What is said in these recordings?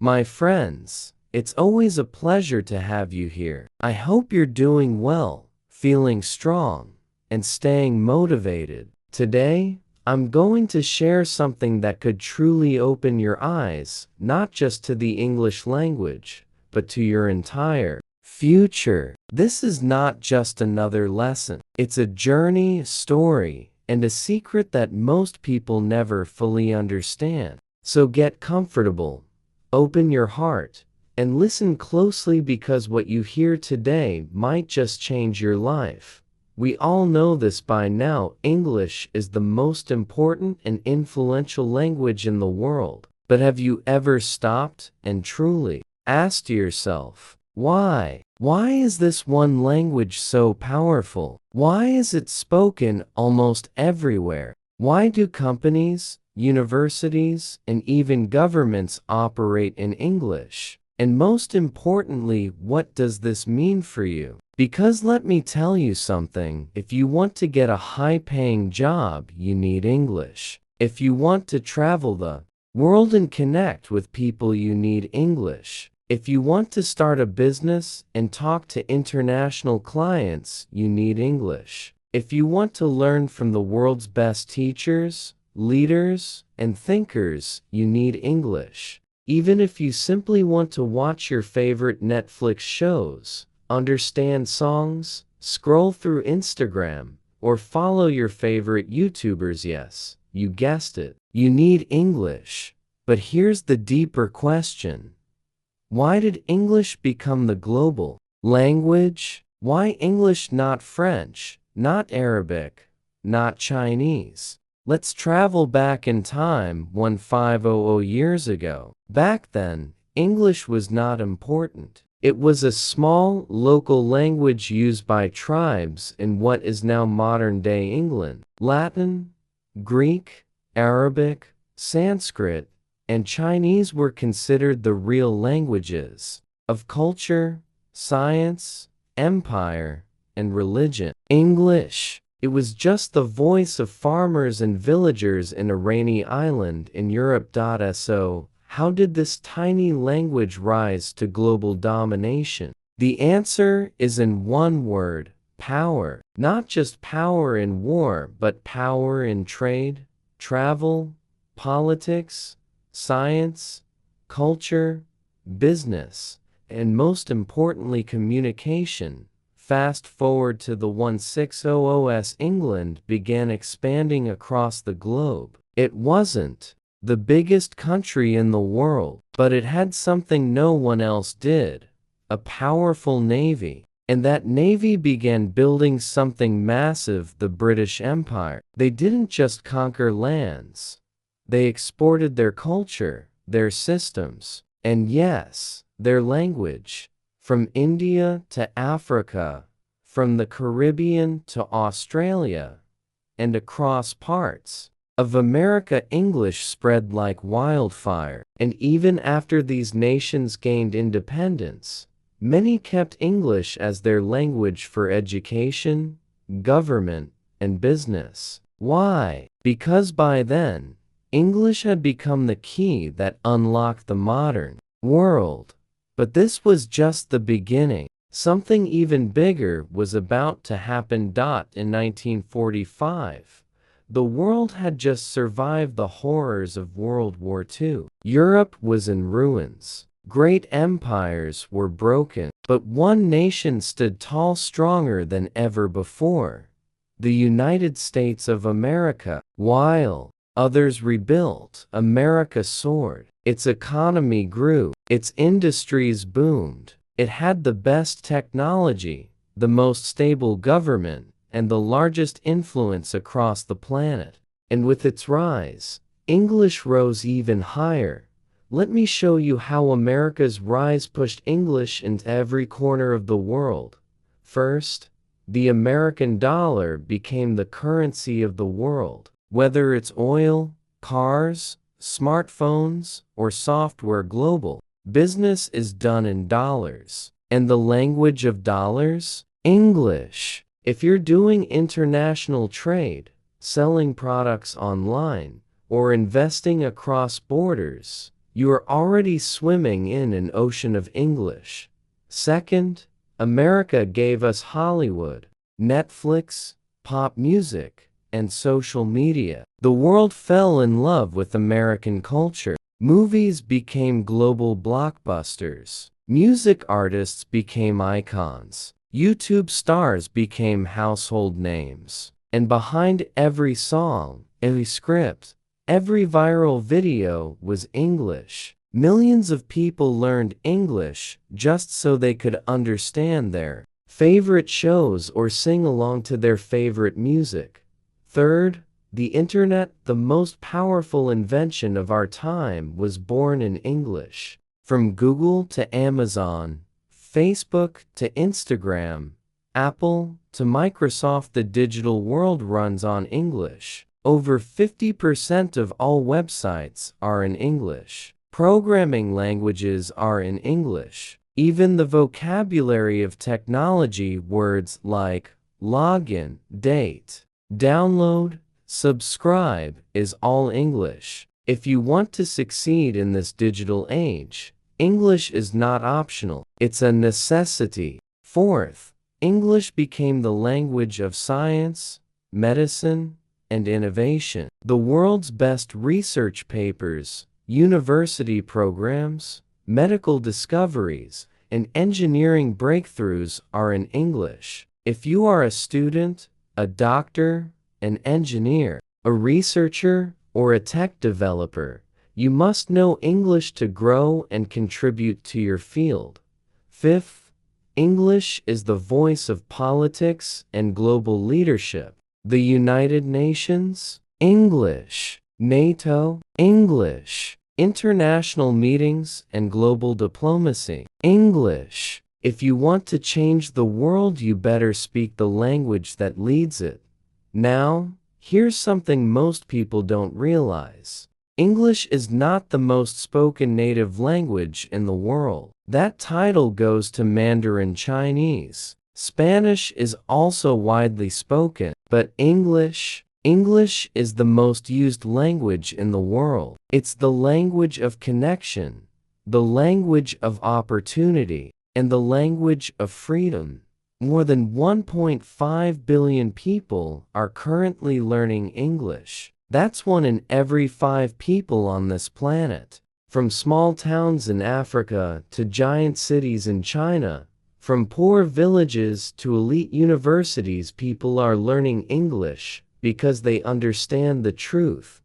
My friends, it's always a pleasure to have you here. I hope you're doing well, feeling strong, and staying motivated. Today, I'm going to share something that could truly open your eyes, not just to the English language, but to your entire future. This is not just another lesson. It's a journey, a story, and a secret that most people never fully understand. So get comfortable, open your heart, and listen closely because what you hear today might just change your life. We all know this by now. English is the most important and influential language in the world. But have you ever stopped and truly asked yourself, why? Why is this one language so powerful? Why is it spoken almost everywhere? Why do companies, universities, and even governments operate in English? And most importantly, what does this mean for you? Because let me tell you something, if you want to get a high-paying job, you need English. If you want to travel the world and connect with people, you need English. If you want to start a business and talk to international clients, you need English. If you want to learn from the world's best teachers, leaders, and thinkers, you need English. Even if you simply want to watch your favorite Netflix shows, understand songs, scroll through Instagram, or follow your favorite YouTubers, yes, you guessed it, you need English. But here's the deeper question. Why did English become the global language? Why English, not French, not Arabic, not Chinese? Let's travel back in time 1500 years ago. Back then, English was not important. It was a small, local language used by tribes in what is now modern-day England. Latin, Greek, Arabic, Sanskrit, and Chinese were considered the real languages of culture, science, empire, and religion. English, it was just the voice of farmers and villagers in a rainy island in Europe. So, how did this tiny language rise to global domination? The answer is in one word: power. Not just power in war, but power in trade, travel, politics, science, culture, business, and most importantly, communication. Fast forward to the 1600s, England began expanding across the globe. It wasn't the biggest country in the world, but it had something no one else did: a powerful navy. And that navy began building something massive: the British Empire. They didn't just conquer lands. They exported their culture, their systems, and yes, their language. From India to Africa, from the Caribbean to Australia, and across parts of America, English spread like wildfire. And even after these nations gained independence, many kept English as their language for education, government, and business. Why? Because by then, English had become the key that unlocked the modern world. But this was just the beginning. Something even bigger was about to happen. In 1945, the world had just survived the horrors of World War II. Europe was in ruins. Great empires were broken. But one nation stood tall, stronger than ever before: the United States of America. While others rebuilt, America soared. Its economy grew. Its industries boomed. It had the best technology, the most stable government, and the largest influence across the planet. And with its rise, English rose even higher. Let me show you how America's rise pushed English into every corner of the world. First, the American dollar became the currency of the world. Whether it's oil, cars, smartphones, or software, global business is done in dollars. And the language of dollars? English. If you're doing international trade, selling products online, or investing across borders, you are already swimming in an ocean of English. Second, America gave us Hollywood, Netflix, pop music, and social media. The world fell in love with American culture. Movies became global blockbusters. Music artists became icons. YouTube stars became household names. And behind every song, every script, every viral video was English. Millions of people learned English just so they could understand their favorite shows or sing along to their favorite music. Third, the internet, the most powerful invention of our time, was born in English. From Google to Amazon, Facebook to Instagram, Apple to Microsoft, the digital world runs on English. Over 50% of all websites are in English. Programming languages are in English. Even the vocabulary of technology, words like login, date, download, subscribe, is all English. If you want to succeed in this digital age, English is not optional, it's a necessity. Fourth, English became the language of science, medicine, and innovation. The world's best research papers, university programs, medical discoveries, and engineering breakthroughs are in English. If you are a student, a doctor, an engineer, a researcher, or a tech developer, you must know English to grow and contribute to your field. Fifth, English is the voice of politics and global leadership. The United Nations, English. NATO, English. International meetings and global diplomacy, English. If you want to change the world, you better speak the language that leads it. Now, here's something most people don't realize. English is not the most spoken native language in the world. That title goes to Mandarin Chinese. Spanish is also widely spoken, but English is the most used language in the world. It's the language of connection, the language of opportunity, and the language of freedom. More than 1.5 billion people are currently learning English. That's 1 in every 5 people on this planet. From small towns in Africa to giant cities in China, from poor villages to elite universities, people are learning English because they understand the truth.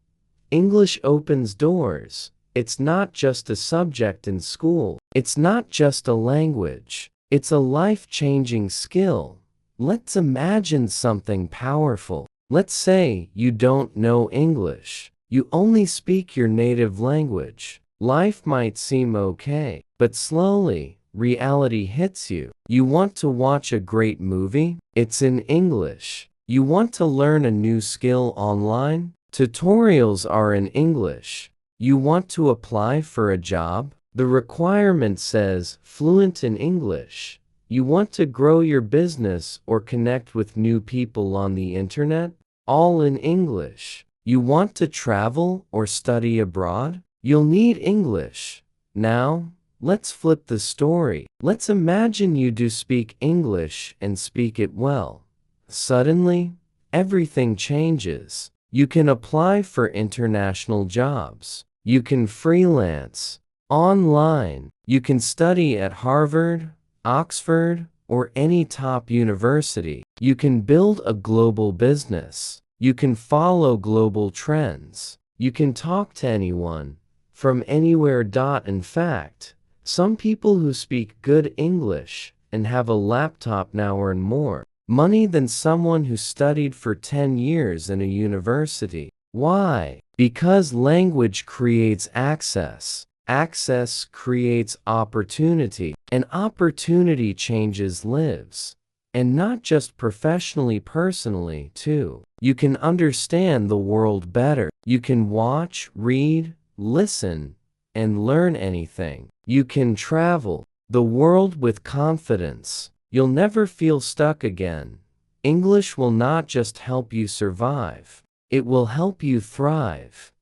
English opens doors. It's not just a subject in school. It's not just a language. It's a life-changing skill. Let's imagine something powerful. Let's say you don't know English. You only speak your native language. Life might seem okay, but slowly, reality hits you. You want to watch a great movie? It's in English. You want to learn a new skill online? Tutorials are in English. You want to apply for a job? The requirement says fluent in English. You want to grow your business or connect with new people on the internet? All in English. You want to travel or study abroad? You'll need English. Now, let's flip the story. Let's imagine you do speak English and speak it well. Suddenly, everything changes. You can apply for international jobs. You can freelance online. You can study at Harvard, Oxford, or any top university. You can build a global business. You can follow global trends. You can talk to anyone from anywhere. In fact, some people who speak good English and have a laptop now earn more money than someone who studied for 10 years in a university. Why? Because language creates access. Access creates opportunity, and opportunity changes lives. And not just professionally, personally, too. You can understand the world better. You can watch, read, listen, and learn anything. You can travel the world with confidence. You'll never feel stuck again. English will not just help you survive, it will help you thrive.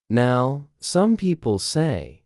Now, some people say,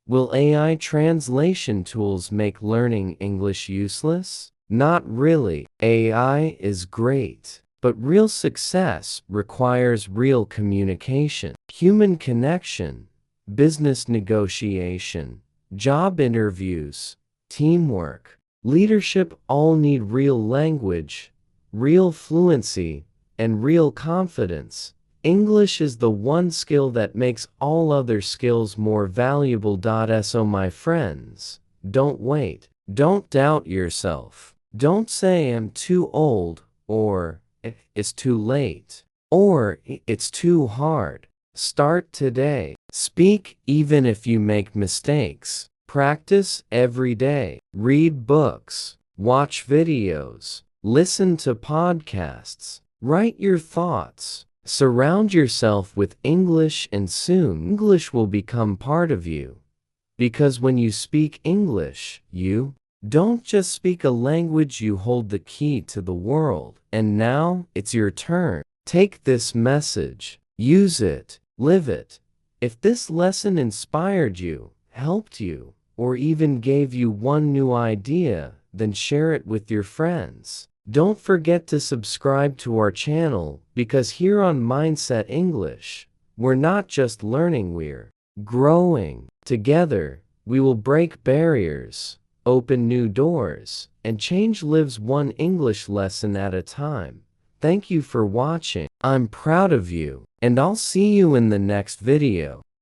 Will AI translation tools make learning English useless? Not really. AI is great, but real success requires real communication, human connection, business negotiation, job interviews, teamwork, leadership all need real language, real fluency, and real confidence. English is the one skill that makes all other skills more valuable. So my friends, don't wait. Don't doubt yourself. Don't say I'm too old, or it's too late, or it's too hard. Start today. Speak even if you make mistakes. Practice every day. Read books. Watch videos. Listen to podcasts. Write your thoughts. Surround yourself with English, and soon English will become part of you. Because when you speak English, you don't just speak a language, you hold the key to the world. And now, it's your turn. Take this message. Use it. Live it. If this lesson inspired you, helped you, or even gave you one new idea, then share it with your friends. Don't forget to subscribe to our channel, because here on Mindset English, we're not just learning, we're growing. Together, we will break barriers, open new doors, and change lives one English lesson at a time. Thank you for watching. I'm proud of you, and I'll see you in the next video.